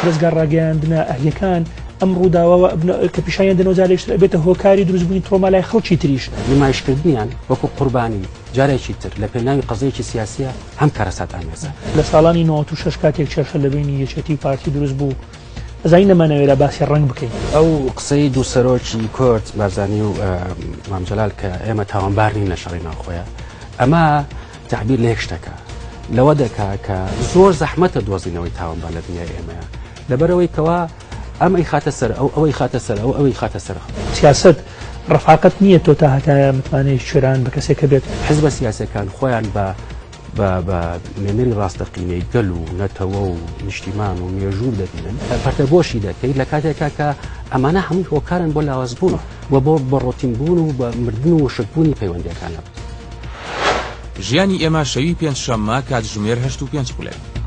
ڕزگار ڕاگەیاندنە ئەهلیەکان ئەم ڕووداوە کە پیشیان دەنەوەجارێک ئەبێتە هۆکاری دروستبوونی ترۆمەلای خەڵکی تریش نمایشکردنیان وەکو قوربانی جارێکی تر لە پێناوی قەزەیەکی سیاسیە هەم کارەسات ئامێزە لە ساڵانی 96 کاتێک چێرخە لە بینی یەکێتی پارتی دروست بوو ئەزای نەمانەوێرە باسی ڕنگ بکەین ئەو قسەی دوو سەرۆکی کورد بارزانی و مامجلال کە ئێمە تاوانبار نین لە شەڕی ناوخۆیە ئەمە تعبیر لە یەک شتەکە لەوە دەکا کە زۆر زەحمەتە دۆزینەوەی تاوانبار لە دنیای ئێمەیە لەبەرەوەی کەوا ئەم ئەی خاتە سەر ئەوەی خاتە سەر ئەوەی خاتە سەر سیاست ڕفاقت نییە تۆ تا هەتایە متوانێت شوێران بە کەسێکە بێت حزبە سیاسەکان خۆیان بە نێنەری ڕاستەقینەی گەل و نەتەوە و نیشتیمان و مێژوور دەبینن پەرتەبۆشی دەکەیت لە کاتێکا کە ئەمانە هەموو هۆکارن بۆ لاوازبوون و بۆ ڕۆتینبوون و بە مردن و شکبوونی پەیوەندیەکانە ژیانی ئێمە شەوی پێنج شەممە کاتژمێر 8:05